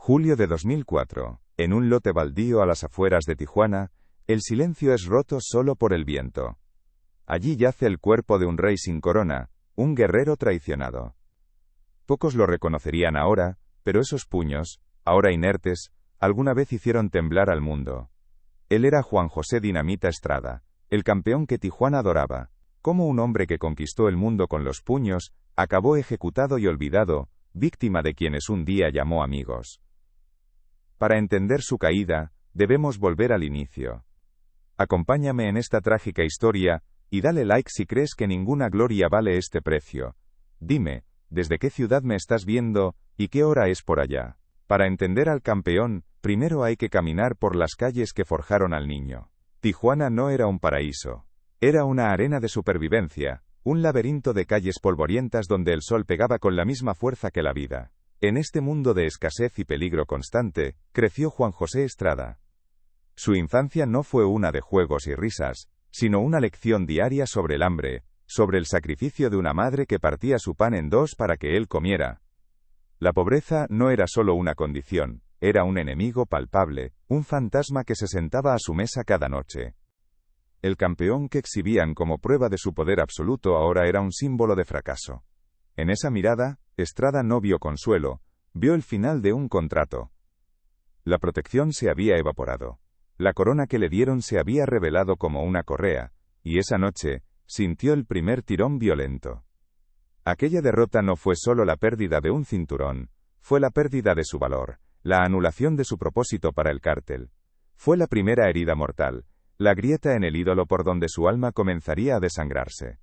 Julio de 2004. En un lote baldío a las afueras de Tijuana, el silencio es roto solo por el viento. Allí yace el cuerpo de un rey sin corona, un guerrero traicionado. Pocos lo reconocerían ahora, pero esos puños, ahora inertes, alguna vez hicieron temblar al mundo. Él era Juan José Dinamita Estrada, el campeón que Tijuana adoraba. Como un hombre que conquistó el mundo con los puños, acabó ejecutado y olvidado, víctima de quienes un día llamó amigos. Para entender su caída, debemos volver al inicio. Acompáñame en esta trágica historia, y dale like si crees que ninguna gloria vale este precio. Dime, ¿desde qué ciudad me estás viendo, y qué hora es por allá? Para entender al campeón, primero hay que caminar por las calles que forjaron al niño. Tijuana no era un paraíso. Era una arena de supervivencia, un laberinto de calles polvorientas donde el sol pegaba con la misma fuerza que la vida. En este mundo de escasez y peligro constante, creció Juan José Estrada. Su infancia no fue una de juegos y risas, sino una lección diaria sobre el hambre, sobre el sacrificio de una madre que partía su pan en dos para que él comiera. La pobreza no era solo una condición, era un enemigo palpable, un fantasma que se sentaba a su mesa cada noche. El campeón que exhibían como prueba de su poder absoluto ahora era un símbolo de fracaso. En esa mirada, Estrada no vio consuelo, vio el final de un contrato. La protección se había evaporado. La corona que le dieron se había revelado como una correa, y esa noche, sintió el primer tirón violento. Aquella derrota no fue solo la pérdida de un cinturón, fue la pérdida de su valor, la anulación de su propósito para el cártel. Fue la primera herida mortal, la grieta en el ídolo por donde su alma comenzaría a desangrarse.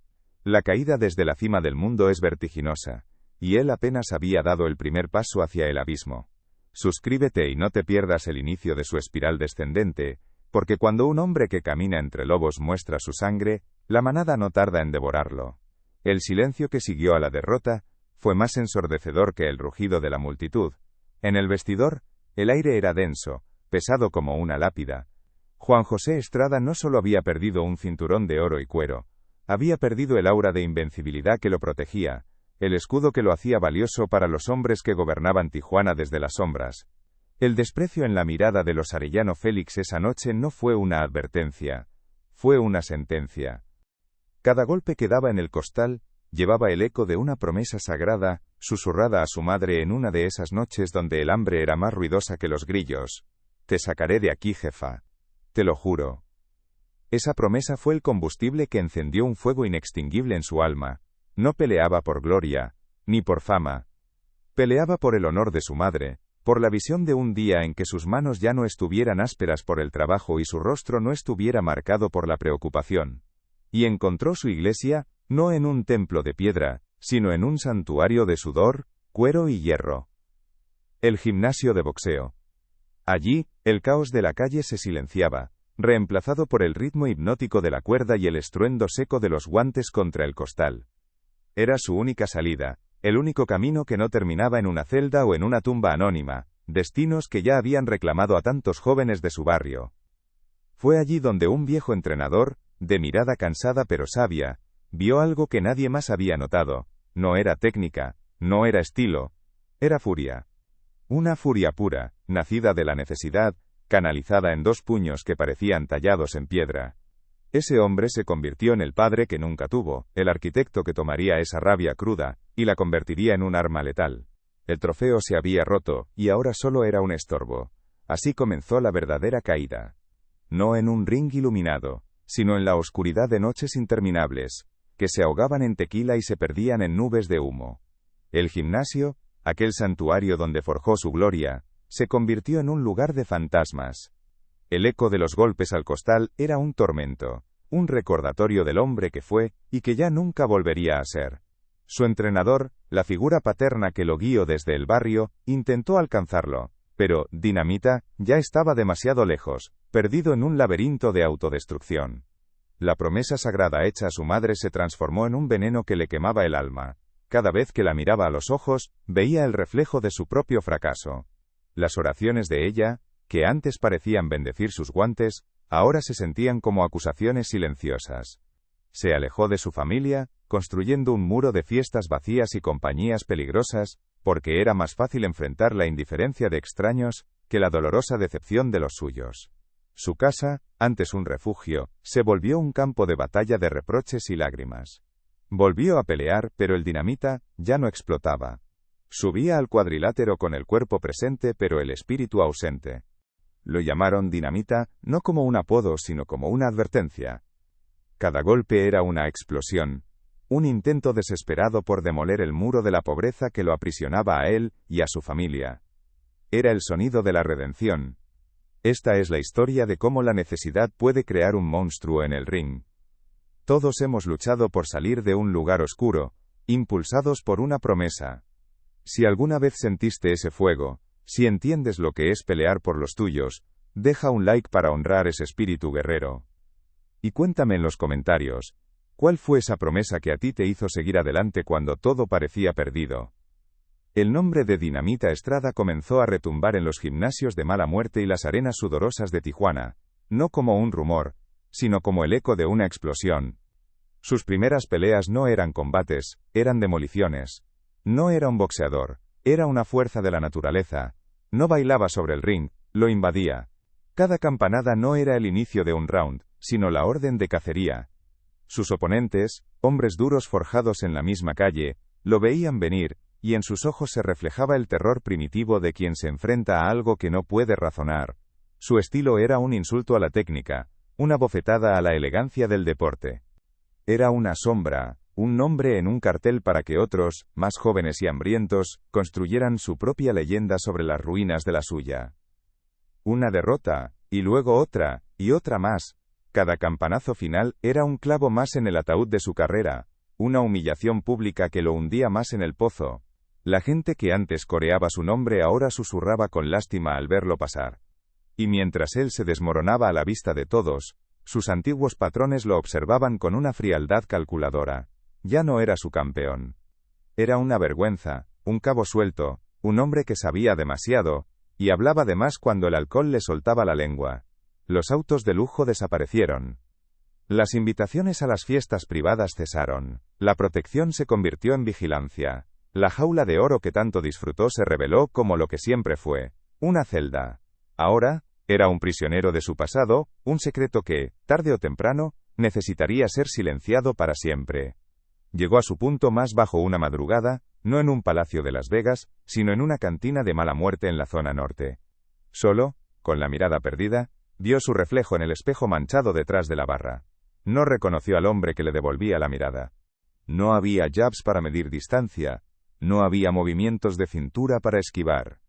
La caída desde la cima del mundo es vertiginosa, y él apenas había dado el primer paso hacia el abismo. Suscríbete y no te pierdas el inicio de su espiral descendente, porque cuando un hombre que camina entre lobos muestra su sangre, la manada no tarda en devorarlo. El silencio que siguió a la derrota fue más ensordecedor que el rugido de la multitud. En el vestidor, el aire era denso, pesado como una lápida. Juan José Estrada no solo había perdido un cinturón de oro y cuero, había perdido el aura de invencibilidad que lo protegía, el escudo que lo hacía valioso para los hombres que gobernaban Tijuana desde las sombras. El desprecio en la mirada de los Arellano Félix esa noche no fue una advertencia, fue una sentencia. Cada golpe que daba en el costal llevaba el eco de una promesa sagrada, susurrada a su madre en una de esas noches donde el hambre era más ruidosa que los grillos. Te sacaré de aquí, jefa. Te lo juro. Esa promesa fue el combustible que encendió un fuego inextinguible en su alma. No peleaba por gloria, ni por fama. Peleaba por el honor de su madre, por la visión de un día en que sus manos ya no estuvieran ásperas por el trabajo y su rostro no estuviera marcado por la preocupación. Y encontró su iglesia, no en un templo de piedra, sino en un santuario de sudor, cuero y hierro. El gimnasio de boxeo. Allí, el caos de la calle se silenciaba, reemplazado por el ritmo hipnótico de la cuerda y el estruendo seco de los guantes contra el costal. Era su única salida, el único camino que no terminaba en una celda o en una tumba anónima, destinos que ya habían reclamado a tantos jóvenes de su barrio. Fue allí donde un viejo entrenador, de mirada cansada pero sabia, vio algo que nadie más había notado. No era técnica, no era estilo, era furia. Una furia pura, nacida de la necesidad, canalizada en dos puños que parecían tallados en piedra. Ese hombre se convirtió en el padre que nunca tuvo, el arquitecto que tomaría esa rabia cruda, y la convertiría en un arma letal. El trofeo se había roto, y ahora solo era un estorbo. Así comenzó la verdadera caída. No en un ring iluminado, sino en la oscuridad de noches interminables, que se ahogaban en tequila y se perdían en nubes de humo. El gimnasio, aquel santuario donde forjó su gloria, se convirtió en un lugar de fantasmas. El eco de los golpes al costal era un tormento, un recordatorio del hombre que fue, y que ya nunca volvería a ser. Su entrenador, la figura paterna que lo guió desde el barrio, intentó alcanzarlo, pero, Dinamita, ya estaba demasiado lejos, perdido en un laberinto de autodestrucción. La promesa sagrada hecha a su madre se transformó en un veneno que le quemaba el alma. Cada vez que la miraba a los ojos, veía el reflejo de su propio fracaso. Las oraciones de ella, que antes parecían bendecir sus guantes, ahora se sentían como acusaciones silenciosas. Se alejó de su familia, construyendo un muro de fiestas vacías y compañías peligrosas, porque era más fácil enfrentar la indiferencia de extraños que la dolorosa decepción de los suyos. Su casa, antes un refugio, se volvió un campo de batalla de reproches y lágrimas. Volvió a pelear, pero el dinamita ya no explotaba. Subía al cuadrilátero con el cuerpo presente pero el espíritu ausente. Lo llamaron dinamita, no como un apodo sino como una advertencia. Cada golpe era una explosión, un intento desesperado por demoler el muro de la pobreza que lo aprisionaba a él y a su familia. Era el sonido de la redención. Esta es la historia de cómo la necesidad puede crear un monstruo en el ring. Todos hemos luchado por salir de un lugar oscuro, impulsados por una promesa. Si alguna vez sentiste ese fuego, si entiendes lo que es pelear por los tuyos, deja un like para honrar ese espíritu guerrero. Y cuéntame en los comentarios, ¿cuál fue esa promesa que a ti te hizo seguir adelante cuando todo parecía perdido? El nombre de Dinamita Estrada comenzó a retumbar en los gimnasios de Mala Muerte y las arenas sudorosas de Tijuana, no como un rumor, sino como el eco de una explosión. Sus primeras peleas no eran combates, eran demoliciones. No era un boxeador, era una fuerza de la naturaleza. No bailaba sobre el ring, lo invadía. Cada campanada no era el inicio de un round, sino la orden de cacería. Sus oponentes, hombres duros forjados en la misma calle, lo veían venir, y en sus ojos se reflejaba el terror primitivo de quien se enfrenta a algo que no puede razonar. Su estilo era un insulto a la técnica, una bofetada a la elegancia del deporte. Era una sombra, un nombre en un cartel para que otros, más jóvenes y hambrientos, construyeran su propia leyenda sobre las ruinas de la suya. Una derrota, y luego otra, y otra más. Cada campanazo final era un clavo más en el ataúd de su carrera, una humillación pública que lo hundía más en el pozo. La gente que antes coreaba su nombre ahora susurraba con lástima al verlo pasar. Y mientras él se desmoronaba a la vista de todos, sus antiguos patrones lo observaban con una frialdad calculadora. Ya no era su campeón. Era una vergüenza, un cabo suelto, un hombre que sabía demasiado, y hablaba de más cuando el alcohol le soltaba la lengua. Los autos de lujo desaparecieron. Las invitaciones a las fiestas privadas cesaron. La protección se convirtió en vigilancia. La jaula de oro que tanto disfrutó se reveló como lo que siempre fue, una celda. Ahora, era un prisionero de su pasado, un secreto que, tarde o temprano, necesitaría ser silenciado para siempre. Llegó a su punto más bajo una madrugada, no en un palacio de Las Vegas, sino en una cantina de Mala Muerte en la zona norte. Solo, con la mirada perdida, vio su reflejo en el espejo manchado detrás de la barra. No reconoció al hombre que le devolvía la mirada. No había jabs para medir distancia. No había movimientos de cintura para esquivar.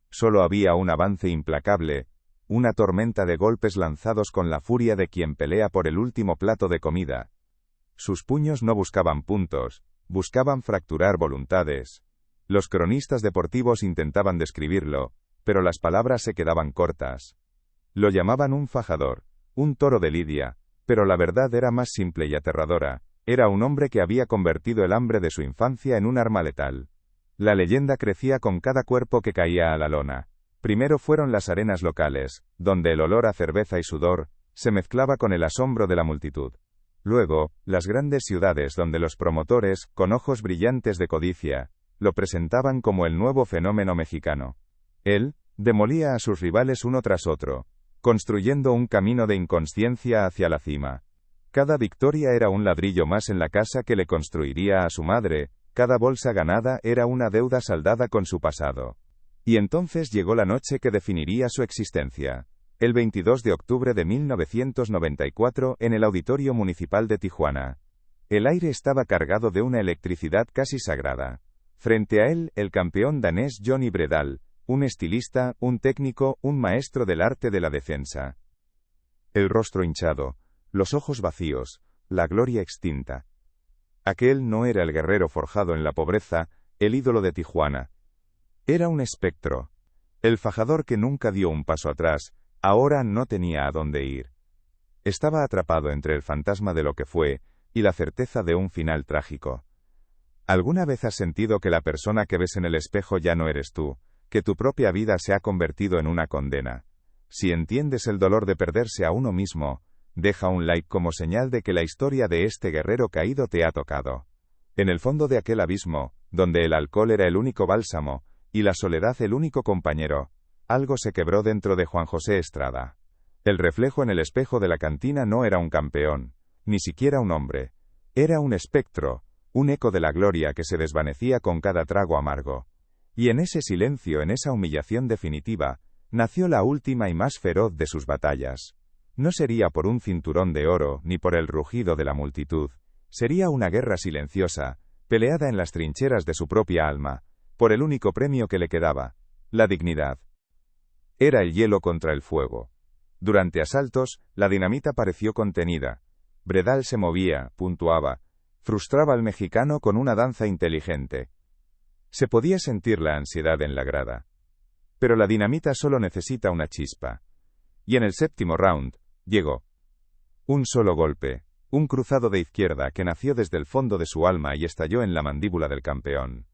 Solo había un avance implacable, una tormenta de golpes lanzados con la furia de quien pelea por el último plato de comida. Sus puños no buscaban puntos, buscaban fracturar voluntades. Los cronistas deportivos intentaban describirlo, pero las palabras se quedaban cortas. Lo llamaban un fajador, un toro de lidia, pero la verdad era más simple y aterradora. Era un hombre que había convertido el hambre de su infancia en un arma letal. La leyenda crecía con cada cuerpo que caía a la lona. Primero fueron las arenas locales, donde el olor a cerveza y sudor se mezclaba con el asombro de la multitud. Luego, las grandes ciudades donde los promotores, con ojos brillantes de codicia, lo presentaban como el nuevo fenómeno mexicano. Él demolía a sus rivales uno tras otro, construyendo un camino de inconsciencia hacia la cima. Cada victoria era un ladrillo más en la casa que le construiría a su madre, cada bolsa ganada era una deuda saldada con su pasado. Y entonces llegó la noche que definiría su existencia. El 22 de octubre de 1994 en el Auditorio Municipal de Tijuana. El aire estaba cargado de una electricidad casi sagrada. Frente a él, el campeón danés Johnny Bredal, un estilista, un técnico, un maestro del arte de la defensa. El rostro hinchado, los ojos vacíos, la gloria extinta. Aquel no era el guerrero forjado en la pobreza, el ídolo de Tijuana. Era un espectro. El fajador que nunca dio un paso atrás, ahora no tenía a dónde ir. Estaba atrapado entre el fantasma de lo que fue, y la certeza de un final trágico. ¿Alguna vez has sentido que la persona que ves en el espejo ya no eres tú, que tu propia vida se ha convertido en una condena? Si entiendes el dolor de perderse a uno mismo, deja un like como señal de que la historia de este guerrero caído te ha tocado. En el fondo de aquel abismo, donde el alcohol era el único bálsamo, y la soledad el único compañero, algo se quebró dentro de Juan José Estrada. El reflejo en el espejo de la cantina no era un campeón, ni siquiera un hombre. Era un espectro, un eco de la gloria que se desvanecía con cada trago amargo. Y en ese silencio, en esa humillación definitiva, nació la última y más feroz de sus batallas. No sería por un cinturón de oro, ni por el rugido de la multitud. Sería una guerra silenciosa, peleada en las trincheras de su propia alma, por el único premio que le quedaba, la dignidad. Era el hielo contra el fuego. Durante asaltos, la dinamita pareció contenida. Bredal se movía, puntuaba, frustraba al mexicano con una danza inteligente. Se podía sentir la ansiedad en la grada. Pero la dinamita solo necesita una chispa. Y en el séptimo round, llegó. Un solo golpe, un cruzado de izquierda que nació desde el fondo de su alma y estalló en la mandíbula del campeón.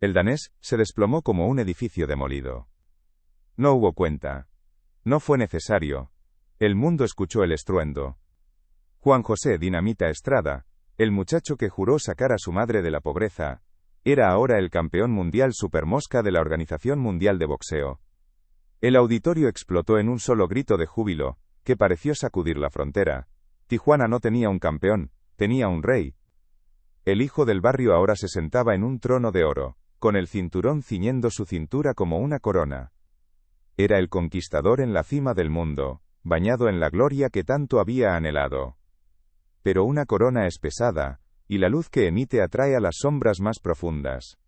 El danés se desplomó como un edificio demolido. No hubo cuenta. No fue necesario. El mundo escuchó el estruendo. Juan José Dinamita Estrada, el muchacho que juró sacar a su madre de la pobreza, era ahora el campeón mundial supermosca de la Organización Mundial de Boxeo. El auditorio explotó en un solo grito de júbilo, que pareció sacudir la frontera. Tijuana no tenía un campeón, tenía un rey. El hijo del barrio ahora se sentaba en un trono de oro, con el cinturón ciñendo su cintura como una corona. Era el conquistador en la cima del mundo, bañado en la gloria que tanto había anhelado. Pero una corona es pesada, y la luz que emite atrae a las sombras más profundas.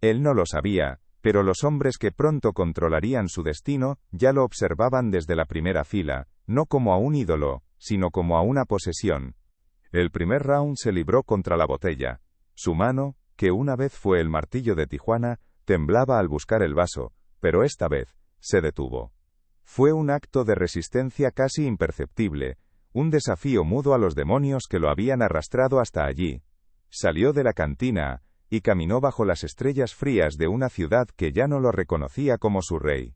Él no lo sabía, pero los hombres que pronto controlarían su destino, ya lo observaban desde la primera fila, no como a un ídolo, sino como a una posesión. El primer round se libró contra la botella. Su mano, que una vez fue el martillo de Tijuana, temblaba al buscar el vaso, pero esta vez, se detuvo. Fue un acto de resistencia casi imperceptible, un desafío mudo a los demonios que lo habían arrastrado hasta allí. Salió de la cantina, y caminó bajo las estrellas frías de una ciudad que ya no lo reconocía como su rey.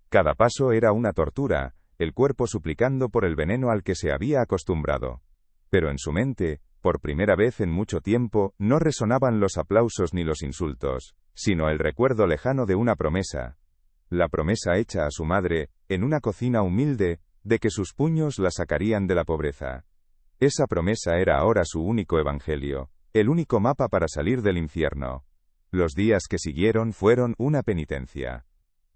Cada paso era una tortura, el cuerpo suplicando por el veneno al que se había acostumbrado. Pero en su mente, por primera vez en mucho tiempo, no resonaban los aplausos ni los insultos, sino el recuerdo lejano de una promesa. La promesa hecha a su madre, en una cocina humilde, de que sus puños la sacarían de la pobreza. Esa promesa era ahora su único evangelio, el único mapa para salir del infierno. Los días que siguieron fueron una penitencia.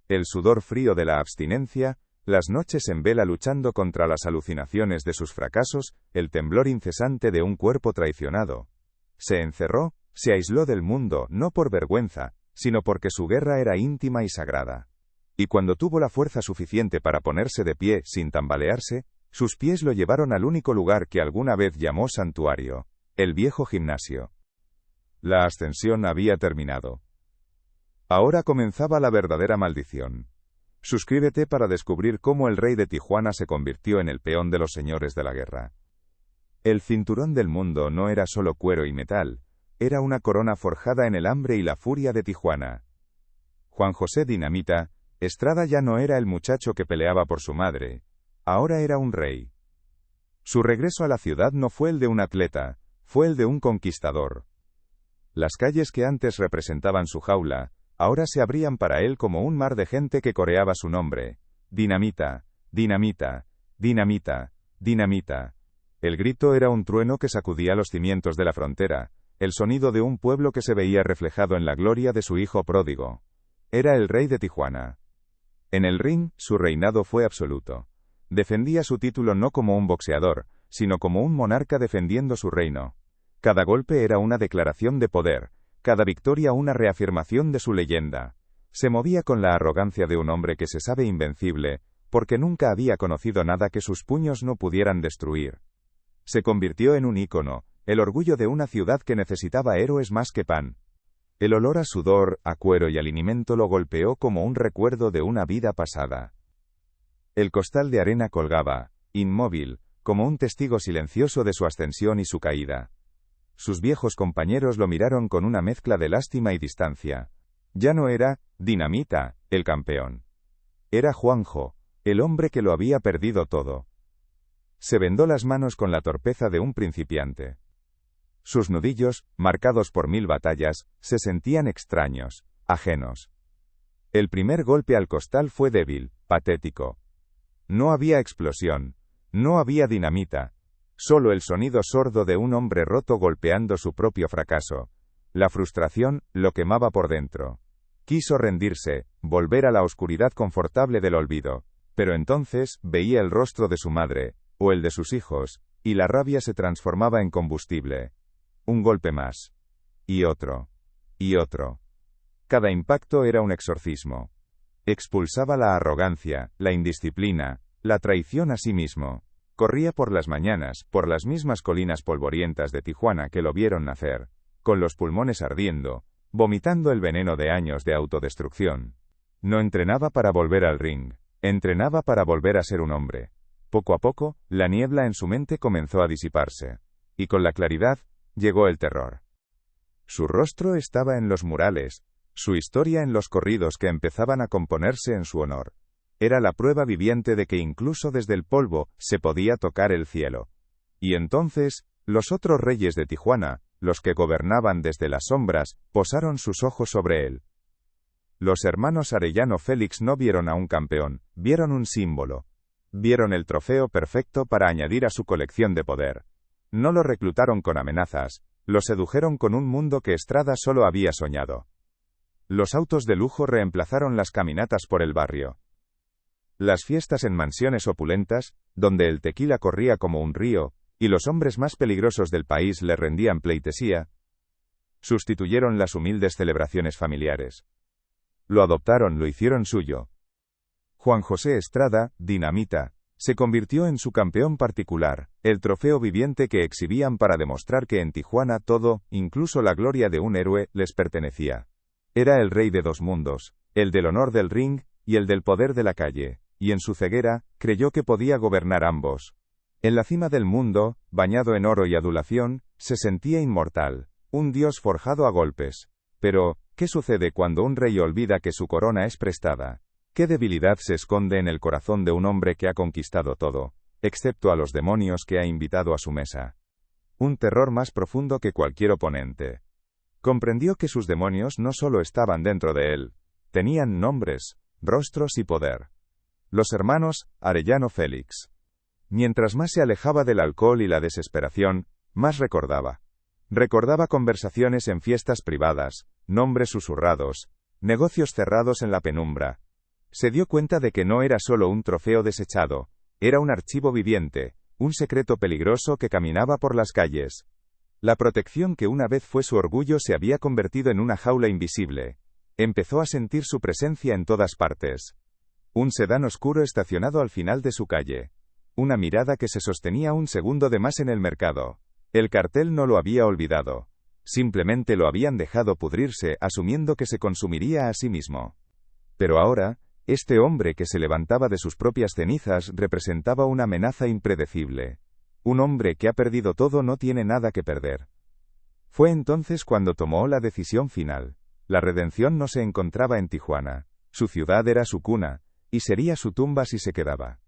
El sudor frío de la abstinencia, las noches en vela luchando contra las alucinaciones de sus fracasos, el temblor incesante de un cuerpo traicionado. Se encerró, se aisló del mundo, no por vergüenza, sino porque su guerra era íntima y sagrada. Y cuando tuvo la fuerza suficiente para ponerse de pie sin tambalearse, sus pies lo llevaron al único lugar que alguna vez llamó santuario, el viejo gimnasio. La ascensión había terminado. Ahora comenzaba la verdadera maldición. Suscríbete para descubrir cómo el rey de Tijuana se convirtió en el peón de los señores de la guerra. El cinturón del mundo no era solo cuero y metal, era una corona forjada en el hambre y la furia de Tijuana. Juan José Dinamita Estrada ya no era el muchacho que peleaba por su madre, ahora era un rey. Su regreso a la ciudad no fue el de un atleta, fue el de un conquistador. Las calles que antes representaban su jaula, ahora se abrían para él como un mar de gente que coreaba su nombre. Dinamita, dinamita, dinamita, dinamita. El grito era un trueno que sacudía los cimientos de la frontera, el sonido de un pueblo que se veía reflejado en la gloria de su hijo pródigo. Era el rey de Tijuana. En el ring, su reinado fue absoluto. Defendía su título no como un boxeador, sino como un monarca defendiendo su reino. Cada golpe era una declaración de poder, cada victoria una reafirmación de su leyenda. Se movía con la arrogancia de un hombre que se sabe invencible, porque nunca había conocido nada que sus puños no pudieran destruir. Se convirtió en un ícono, el orgullo de una ciudad que necesitaba héroes más que pan. El olor a sudor, a cuero y alimento lo golpeó como un recuerdo de una vida pasada. El costal de arena colgaba, inmóvil, como un testigo silencioso de su ascensión y su caída. Sus viejos compañeros lo miraron con una mezcla de lástima y distancia. Ya no era Dinamita, el campeón. Era Juanjo, el hombre que lo había perdido todo. se vendó las manos con la torpeza de un principiante. Sus nudillos, marcados por 1000 batallas, se sentían extraños, ajenos. El primer golpe al costal fue débil, patético. No había explosión, no había dinamita, solo el sonido sordo de un hombre roto golpeando su propio fracaso. La frustración lo quemaba por dentro. Quiso rendirse, volver a la oscuridad confortable del olvido, pero entonces veía el rostro de su madre, o el de sus hijos, y la rabia se transformaba en combustible. Un golpe más. Y otro. Y otro. Cada impacto era un exorcismo. Expulsaba la arrogancia, la indisciplina, la traición a sí mismo. Corría por las mañanas, por las mismas colinas polvorientas de Tijuana que lo vieron nacer, con los pulmones ardiendo, vomitando el veneno de años de autodestrucción. No entrenaba para volver al ring, entrenaba para volver a ser un hombre. Poco a poco, la niebla en su mente comenzó a disiparse. Y con la claridad, llegó el terror. Su rostro estaba en los murales, su historia en los corridos que empezaban a componerse en su honor. Era la prueba viviente de que incluso desde el polvo se podía tocar el cielo. Y entonces, los otros reyes de Tijuana, los que gobernaban desde las sombras, posaron sus ojos sobre él. Los hermanos Arellano Félix no vieron a un campeón, vieron un símbolo. Vieron el trofeo perfecto para añadir a su colección de poder. No lo reclutaron con amenazas, lo sedujeron con un mundo que Estrada solo había soñado. Los autos de lujo reemplazaron las caminatas por el barrio. Las fiestas en mansiones opulentas, donde el tequila corría como un río, y los hombres más peligrosos del país le rendían pleitesía, sustituyeron las humildes celebraciones familiares. Lo adoptaron, lo hicieron suyo. Juan José Estrada, Dinamita, se convirtió en su campeón particular, el trofeo viviente que exhibían para demostrar que en Tijuana todo, incluso la gloria de un héroe, les pertenecía. Era el rey de dos mundos, el del honor del ring, y el del poder de la calle, y en su ceguera, creyó que podía gobernar ambos. En la cima del mundo, bañado en oro y adulación, se sentía inmortal, un dios forjado a golpes. Pero, ¿qué sucede cuando un rey olvida que su corona es prestada? ¿Qué debilidad se esconde en el corazón de un hombre que ha conquistado todo, excepto a los demonios que ha invitado a su mesa? Un terror más profundo que cualquier oponente. Comprendió que sus demonios no solo estaban dentro de él, tenían nombres, rostros y poder. Los hermanos Arellano Félix. Mientras más se alejaba del alcohol y la desesperación, más recordaba. Recordaba conversaciones en fiestas privadas, nombres susurrados, negocios cerrados en la penumbra. Se dio cuenta de que no era solo un trofeo desechado, era un archivo viviente, un secreto peligroso que caminaba por las calles. La protección que una vez fue su orgullo se había convertido en una jaula invisible. Empezó a sentir su presencia en todas partes. Un sedán oscuro estacionado al final de su calle. Una mirada que se sostenía un segundo de más en el mercado. El cartel no lo había olvidado. Simplemente lo habían dejado pudrirse, asumiendo que se consumiría a sí mismo. Pero ahora, este hombre que se levantaba de sus propias cenizas representaba una amenaza impredecible. Un hombre que ha perdido todo no tiene nada que perder. Fue entonces cuando tomó la decisión final. La redención no se encontraba en Tijuana. Su ciudad era su cuna, y sería su tumba si se quedaba.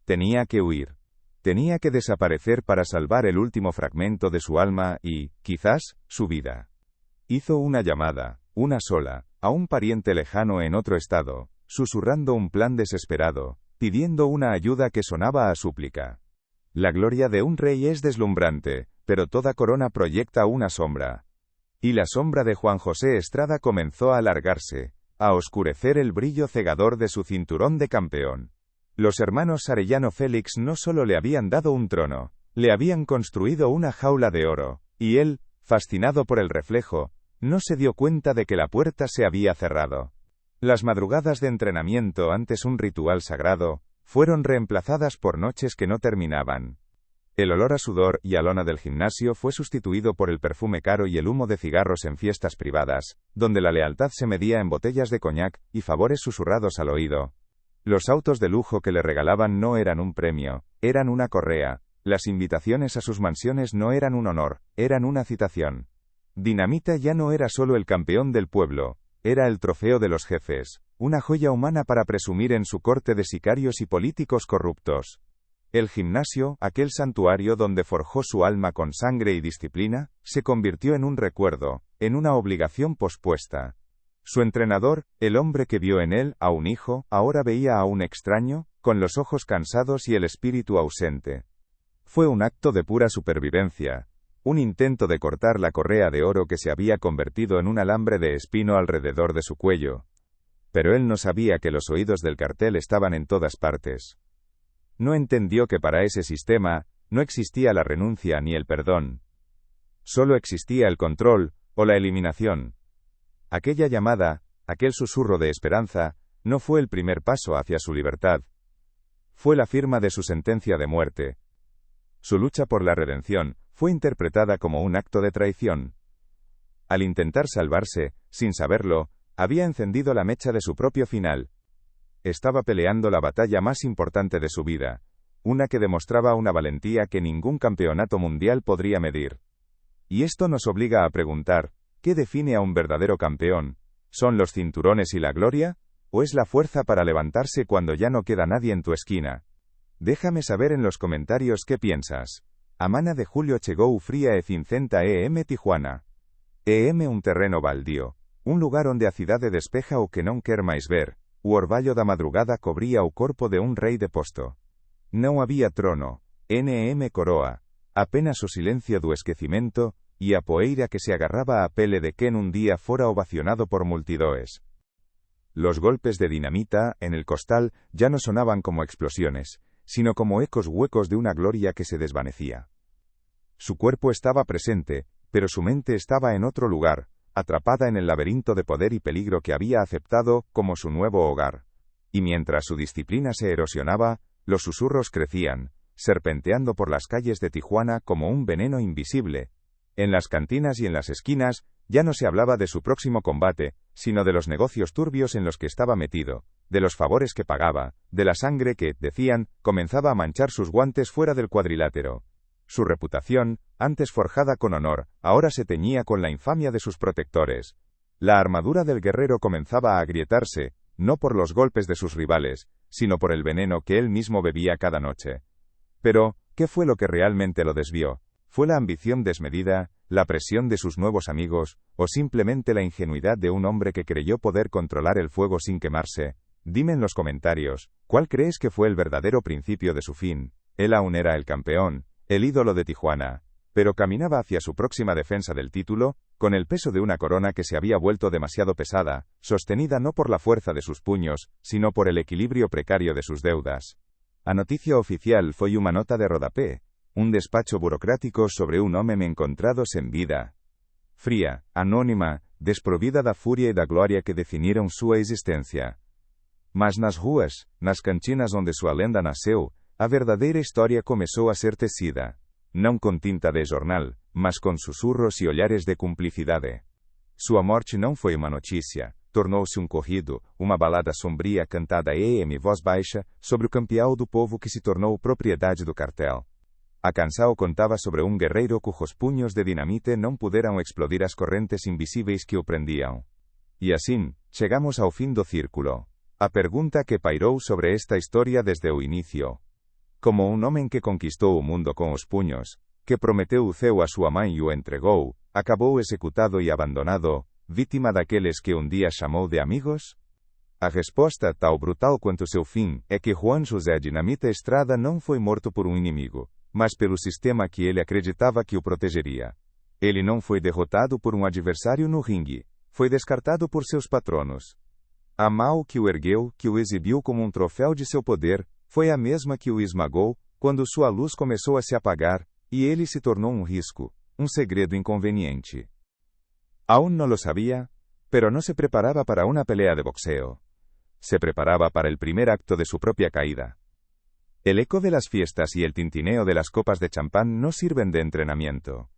Tenía que huir. Tenía que desaparecer para salvar el último fragmento de su alma y, quizás, su vida. Hizo una llamada, una sola, a un pariente lejano en otro estado, susurrando un plan desesperado, pidiendo una ayuda que sonaba a súplica. La gloria de un rey es deslumbrante, pero toda corona proyecta una sombra. Y la sombra de Juan José Estrada comenzó a alargarse, a oscurecer el brillo cegador de su cinturón de campeón. Los hermanos Arellano Félix no solo le habían dado un trono, le habían construido una jaula de oro, y él, fascinado por el reflejo, no se dio cuenta de que la puerta se había cerrado. Las madrugadas de entrenamiento antes un ritual sagrado, fueron reemplazadas por noches que no terminaban. El olor a sudor y a lona del gimnasio fue sustituido por el perfume caro y el humo de cigarros en fiestas privadas, donde la lealtad se medía en botellas de coñac y favores susurrados al oído. Los autos de lujo que le regalaban no eran un premio, eran una correa. Las invitaciones a sus mansiones no eran un honor, eran una citación. Dinamita ya no era solo el campeón del pueblo, era el trofeo de los jefes, una joya humana para presumir en su corte de sicarios y políticos corruptos. El gimnasio, aquel santuario donde forjó su alma con sangre y disciplina, se convirtió en un recuerdo, en una obligación pospuesta. Su entrenador, el hombre que vio en él a un hijo, ahora veía a un extraño, con los ojos cansados y el espíritu ausente. Fue un acto de pura supervivencia, un intento de cortar la correa de oro que se había convertido en un alambre de espino alrededor de su cuello. Pero él no sabía que los oídos del cartel estaban en todas partes. No entendió que para ese sistema, no existía la renuncia ni el perdón. Solo existía el control, o la eliminación. Aquella llamada, aquel susurro de esperanza, no fue el primer paso hacia su libertad. Fue la firma de su sentencia de muerte. Su lucha por la redención, fue interpretada como un acto de traición. Al intentar salvarse, sin saberlo, había encendido la mecha de su propio final. Estaba peleando la batalla más importante de su vida, una que demostraba una valentía que ningún campeonato mundial podría medir. Y esto nos obliga a preguntar, ¿qué define a un verdadero campeón? ¿Son los cinturones y la gloria? ¿O es la fuerza para levantarse cuando ya no queda nadie en tu esquina? Déjame saber en los comentarios qué piensas. Amana de Julio chegou fría e cincenta Tijuana. Un terreno baldío, un lugar onde a cidade despeja o que non quer máis ver. O orvallo da madrugada cobría o corpo de un rei de posto. Non había trono, coroa, apenas o silencio do esquecimento, e a poeira que se agarraba á pele de quen un día fora ovacionado por multidoes. Los golpes de dinamita, en el costal, ya no sonaban como explosiones, sino como ecos huecos de una gloria que se desvanecía. Su cuerpo estaba presente, pero su mente estaba en otro lugar, atrapada en el laberinto de poder y peligro que había aceptado como su nuevo hogar. Y mientras su disciplina se erosionaba, los susurros crecían, serpenteando por las calles de Tijuana como un veneno invisible. En las cantinas y en las esquinas, ya no se hablaba de su próximo combate, sino de los negocios turbios en los que estaba metido, de los favores que pagaba, de la sangre que, decían, comenzaba a manchar sus guantes fuera del cuadrilátero. Su reputación, antes forjada con honor, ahora se teñía con la infamia de sus protectores. La armadura del guerrero comenzaba a agrietarse, no por los golpes de sus rivales, sino por el veneno que él mismo bebía cada noche. Pero, ¿qué fue lo que realmente lo desvió? ¿Fue la ambición desmedida, la presión de sus nuevos amigos, o simplemente la ingenuidad de un hombre que creyó poder controlar el fuego sin quemarse? Dime en los comentarios, ¿cuál crees que fue el verdadero principio de su fin? Él aún era el campeón, el ídolo de Tijuana, pero caminaba hacia su próxima defensa del título, con el peso de una corona que se había vuelto demasiado pesada, sostenida no por la fuerza de sus puños, sino por el equilibrio precario de sus deudas. A noticia oficial foi uma nota de rodapé, un despacho burocrático sobre un homem encontrado sen vida. Fría, anónima, desprovida da furia e da gloria que definiram sua existência. Mas nas ruas, nas cantinas onde sua lenda nasceu, a verdadeira história começou a ser tecida. Não com tinta de jornal, mas com sussurros e olhares de cumplicidade. Sua morte não foi uma notícia, tornou-se um corrido, uma balada sombria cantada em voz baixa, sobre o campeão do povo que se tornou propriedade do cartel. A canção contava sobre um guerreiro cujos punhos de dinamite não puderam explodir as correntes invisíveis que o prendiam. E assim, chegamos ao fim do círculo. A pergunta que pairou sobre esta história desde o inicio. Como un homem que conquistou o mundo con os puños, que prometeu o ceu a súa mãe e o entregou, acabou executado e abandonado, vítima daqueles que un día chamou de amigos? A resposta, tal brutal quanto seu fim, é que Juan José Dinamita Estrada não foi morto por um inimigo, mas pelo sistema que ele acreditava que o protegeria. Ele não foi derrotado por um adversário no ringue, foi descartado por seus patronos. A mão que o ergueu, que o exibiu como um troféu de seu poder, foi a mesma que o esmagou, quando sua luz começou a se apagar, e ele se tornou um risco, um segredo inconveniente. Aún no lo sabía, pero no se preparaba para una pelea de boxeo. Se preparaba para el primer acto de su propia caída. El eco de las fiestas y el tintineo de las copas de champán no sirven de entrenamiento.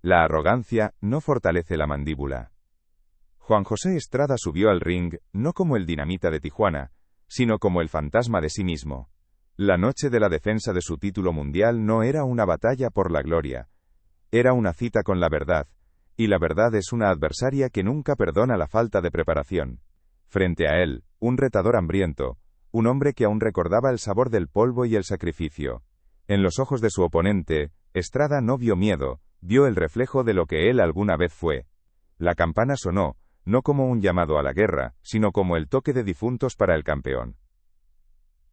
La arrogancia no fortalece la mandíbula. Juan José Estrada subió al ring, no como el Dinamita de Tijuana, sino como el fantasma de sí mismo. La noche de la defensa de su título mundial no era una batalla por la gloria. Era una cita con la verdad, y la verdad es una adversaria que nunca perdona la falta de preparación. Frente a él, un retador hambriento, un hombre que aún recordaba el sabor del polvo y el sacrificio. En los ojos de su oponente, Estrada no vio miedo, vio el reflejo de lo que él alguna vez fue. La campana sonó, no como un llamado a la guerra, sino como el toque de difuntos para el campeón.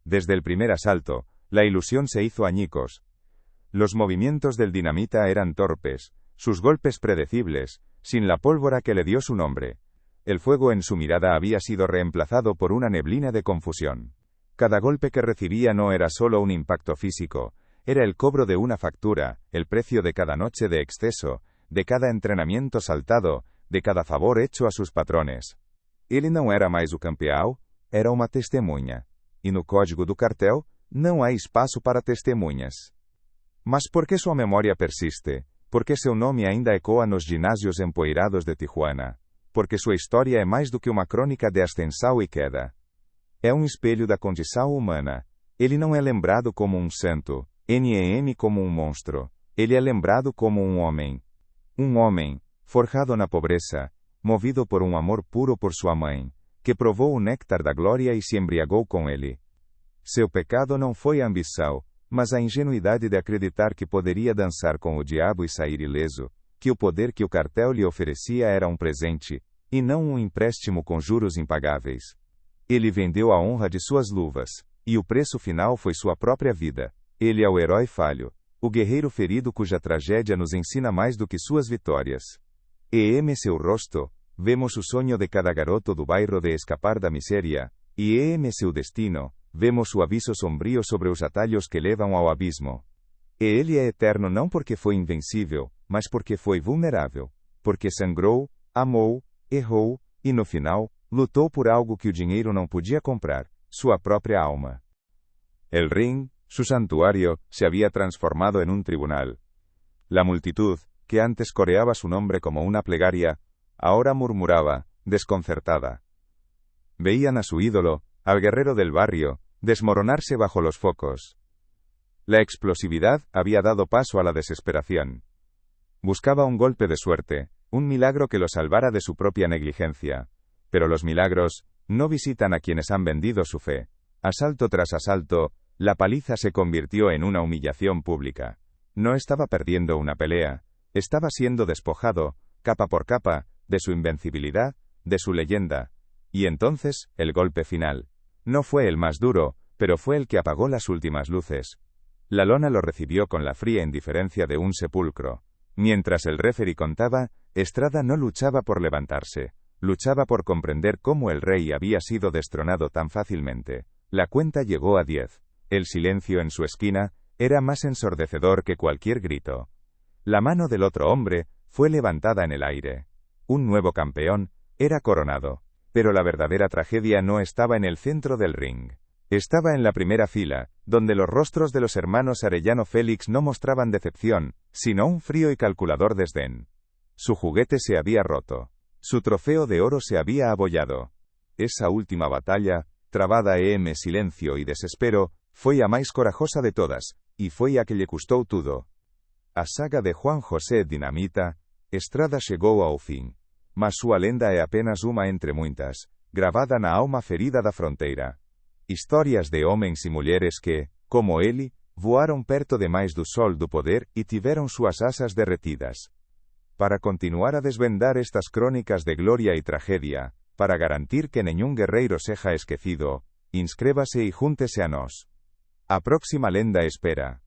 Desde el primer asalto, la ilusión se hizo añicos. Los movimientos del Dinamita eran torpes, sus golpes predecibles, sin la pólvora que le dio su nombre. El fuego en su mirada había sido reemplazado por una neblina de confusión. Cada golpe que recibía no era solo un impacto físico, era el cobro de una factura, el precio de cada noche de exceso, de cada entrenamiento saltado, de cada favor hecho a sus patrones. Ele não era mais o campeão, era uma testemunha. E no código do cartel, não há espaço para testemunhas. Mas por que sua memória persiste? Porque seu nome ainda ecoa nos ginásios empoeirados de Tijuana? Porque sua história é mais do que uma crônica de ascensão e queda. É um espelho da condição humana. Ele não é lembrado como um santo, nem como um monstro. Ele é lembrado como um homem. Um homem, forjado na pobreza, movido por um amor puro por sua mãe, que provou o néctar da glória e se embriagou com ele. Seu pecado não foi a ambição, mas a ingenuidade de acreditar que poderia dançar com o diabo e sair ileso, que o poder que o cartel lhe oferecia era um presente, e não um empréstimo com juros impagáveis. Ele vendeu a honra de suas luvas, e o preço final foi sua própria vida. Ele é o herói falho, o guerreiro ferido cuja tragédia nos ensina mais do que suas vitórias. E seu rosto, vemos o sonho de cada garoto do bairro de escapar da miséria, e seu destino, vemos o aviso sombrio sobre os atalhos que levam ao abismo. E ele é eterno não porque foi invencível, mas porque foi vulnerável, porque sangrou, amou, errou, e no final, lutou por algo que o dinheiro não podia comprar, sua própria alma. El ring, su santuario, se había transformado en un tribunal. La multitud, que antes coreaba su nombre como una plegaria, ahora murmuraba, desconcertada. Veían a su ídolo, al guerrero del barrio, desmoronarse bajo los focos. La explosividad había dado paso a la desesperación. Buscaba un golpe de suerte, un milagro que lo salvara de su propia negligencia. Pero los milagros no visitan a quienes han vendido su fe. Asalto tras asalto, la paliza se convirtió en una humillación pública. No estaba perdiendo una pelea, estaba siendo despojado, capa por capa, de su invencibilidad, de su leyenda. Y entonces, el golpe final. No fue el más duro, pero fue el que apagó las últimas luces. La lona lo recibió con la fría indiferencia de un sepulcro. Mientras el referee contaba, Estrada no luchaba por levantarse, luchaba por comprender cómo el rey había sido destronado tan fácilmente. La cuenta llegó a 10. El silencio en su esquina era más ensordecedor que cualquier grito. La mano del otro hombre fue levantada en el aire. Un nuevo campeón era coronado. Pero la verdadera tragedia no estaba en el centro del ring. Estaba en la primera fila, donde los rostros de los hermanos Arellano Félix no mostraban decepción, sino un frío y calculador desdén. Su juguete se había roto. Su trofeo de oro se había abollado. Esa última batalla, trabada en silencio y desespero, foi a máis corajosa de todas, e foi a que lle custou tudo. A saga de Juan José Dinamita, Estrada chegou ao fim. Mas sua lenda é apenas uma entre muitas, gravada na alma ferida da fronteira. Histórias de homens e mulheres que, como ele, voaram perto demais do sol do poder e tiveram suas asas derretidas. Para continuar a desvendar estas crónicas de gloria e tragedia, para garantir que nenhum guerreiro seja esquecido, inscrébase e júntese a nós. A próxima lenda espera.